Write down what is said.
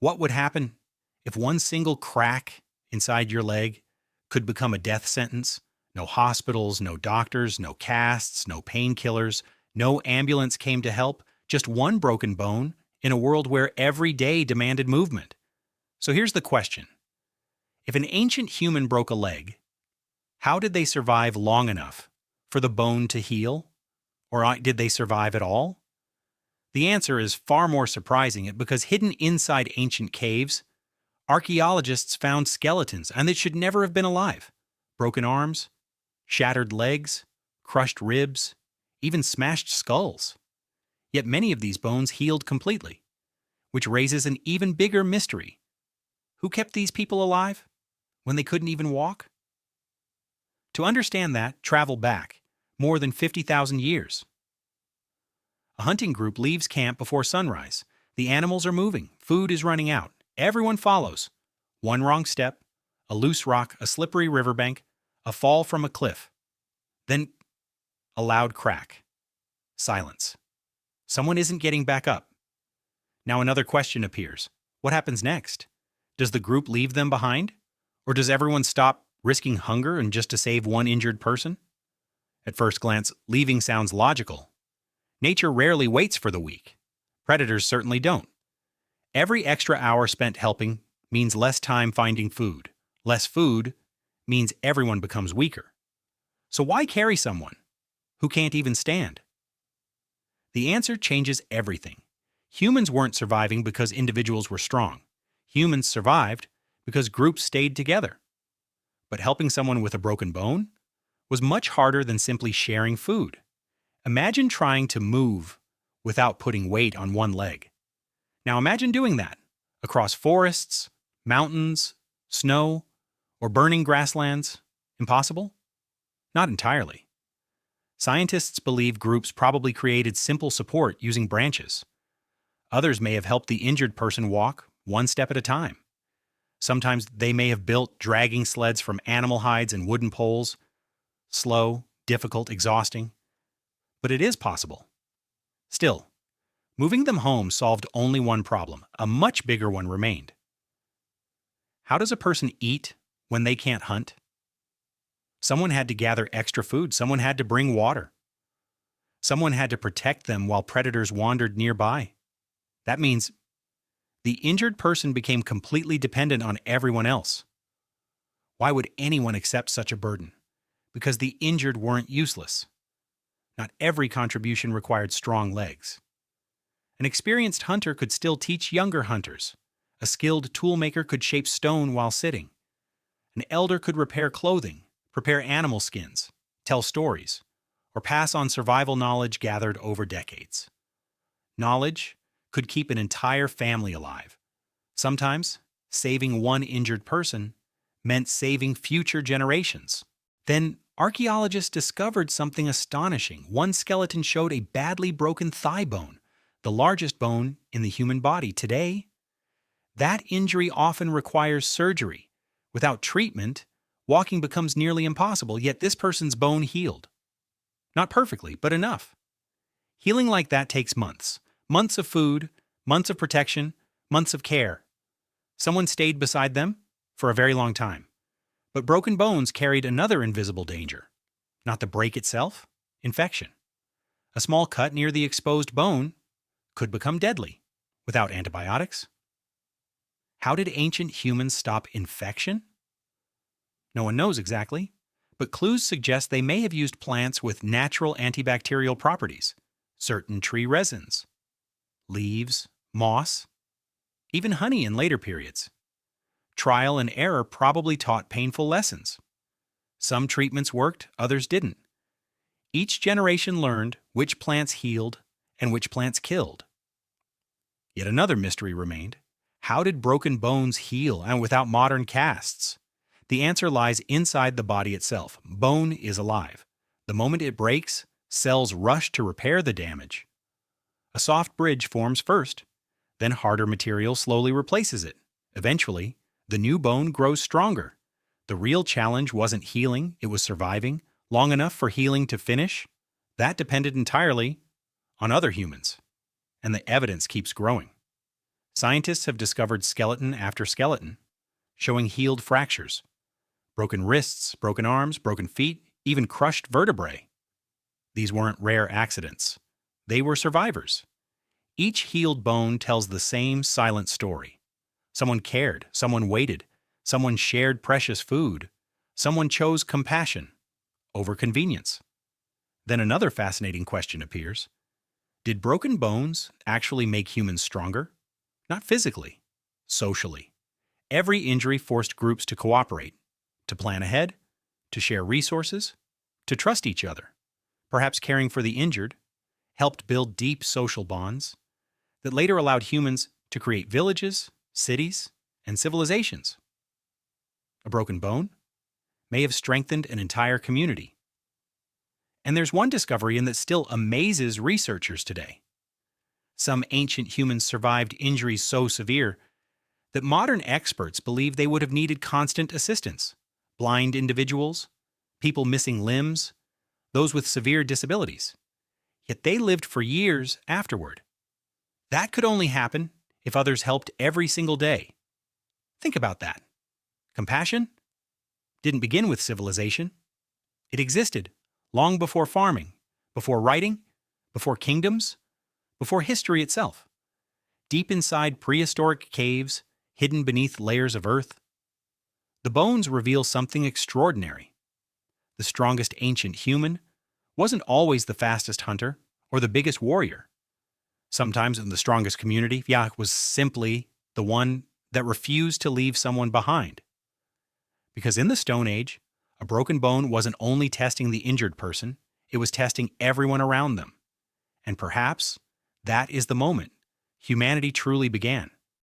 What would happen if one single crack inside your leg could become a death sentence? No hospitals, no doctors, no casts, no painkillers, no ambulance came to help, just one broken bone in a world where every day demanded movement. So here's the question. If an ancient human broke a leg, how did they survive long enough for the bone to heal? Or did they survive at all? The answer is far more surprising because hidden inside ancient caves, archaeologists found skeletons and they should never have been alive. Broken arms, shattered legs, crushed ribs, even smashed skulls. Yet many of these bones healed completely, which raises an even bigger mystery. Who kept these people alive when they couldn't even walk? To understand that, travel back more than 50,000 years. A hunting group leaves camp before sunrise. The animals are moving, food is running out. Everyone follows. One wrong step, a loose rock, a slippery riverbank, a fall from a cliff. Then a loud crack. Silence. Someone isn't getting back up. Now another question appears. What happens next? Does the group leave them behind? Or does everyone stop risking hunger and just to save one injured person? At first glance, leaving sounds logical. Nature rarely waits for the weak. Predators certainly don't. Every extra hour spent helping means less time finding food. Less food means everyone becomes weaker. So why carry someone who can't even stand? The answer changes everything. Humans weren't surviving because individuals were strong. Humans survived because groups stayed together. But helping someone with a broken bone was much harder than simply sharing food. Imagine trying to move without putting weight on one leg. Now imagine doing that across forests, mountains, snow, or burning grasslands. Impossible? Not entirely. Scientists believe groups probably created simple support using branches. Others may have helped the injured person walk one step at a time. Sometimes they may have built dragging sleds from animal hides and wooden poles. Slow, difficult, exhausting. But it is possible. Still, moving them home solved only one problem. A much bigger one remained. How does a person eat when they can't hunt? Someone had to gather extra food. Someone had to bring water. Someone had to protect them while predators wandered nearby. That means the injured person became completely dependent on everyone else. Why would anyone accept such a burden? Because the injured weren't useless. Not every contribution required strong legs. An experienced hunter could still teach younger hunters. A skilled toolmaker could shape stone while sitting. An elder could repair clothing, prepare animal skins, tell stories, or pass on survival knowledge gathered over decades. Knowledge could keep an entire family alive. Sometimes, saving one injured person meant saving future generations. Then, archaeologists discovered something astonishing. One skeleton showed a badly broken thigh bone, the largest bone in the human body. Today, that injury often requires surgery. Without treatment, walking becomes nearly impossible, yet this person's bone healed. Not perfectly, but enough. Healing like that takes months. Months of food, months of protection, months of care. Someone stayed beside them for a very long time. But broken bones carried another invisible danger. Not the break itself, infection. A small cut near the exposed bone could become deadly without antibiotics. How did ancient humans stop infection? No one knows exactly, but clues suggest they may have used plants with natural antibacterial properties, certain tree resins, leaves, moss, even honey in later periods. Trial and error probably taught painful lessons. Some treatments worked, others didn't. Each generation learned which plants healed and which plants killed. Yet another mystery remained. How did broken bones heal and without modern casts? The answer lies inside the body itself. Bone is alive. The moment it breaks, cells rush to repair the damage. A soft bridge forms first, then harder material slowly replaces it. Eventually, the new bone grows stronger. The real challenge wasn't healing, it was surviving long enough for healing to finish. That depended entirely on other humans. And the evidence keeps growing. Scientists have discovered skeleton after skeleton, showing healed fractures, broken wrists, broken arms, broken feet, even crushed vertebrae. These weren't rare accidents. They were survivors. Each healed bone tells the same silent story. Someone cared, someone waited, someone shared precious food, someone chose compassion over convenience. Then another fascinating question appears. Did broken bones actually make humans stronger? Not physically, socially. Every injury forced groups to cooperate, to plan ahead, to share resources, to trust each other. Perhaps caring for the injured helped build deep social bonds that later allowed humans to create villages, cities, and civilizations. A broken bone may have strengthened an entire community. And there's one discovery that still amazes researchers today. Some ancient humans survived injuries so severe that modern experts believe they would have needed constant assistance. Blind individuals, people missing limbs, those with severe disabilities. Yet they lived for years afterward. That could only happen if others helped every single day. Think about that. Compassion didn't begin with civilization. It existed long before farming, before writing, before kingdoms, before history itself. Deep inside prehistoric caves, hidden beneath layers of earth, the bones reveal something extraordinary. The strongest ancient human wasn't always the fastest hunter or the biggest warrior. Sometimes in the strongest community, was simply the one that refused to leave someone behind. Because in the Stone Age, a broken bone wasn't only testing the injured person, it was testing everyone around them. And perhaps that is the moment humanity truly began.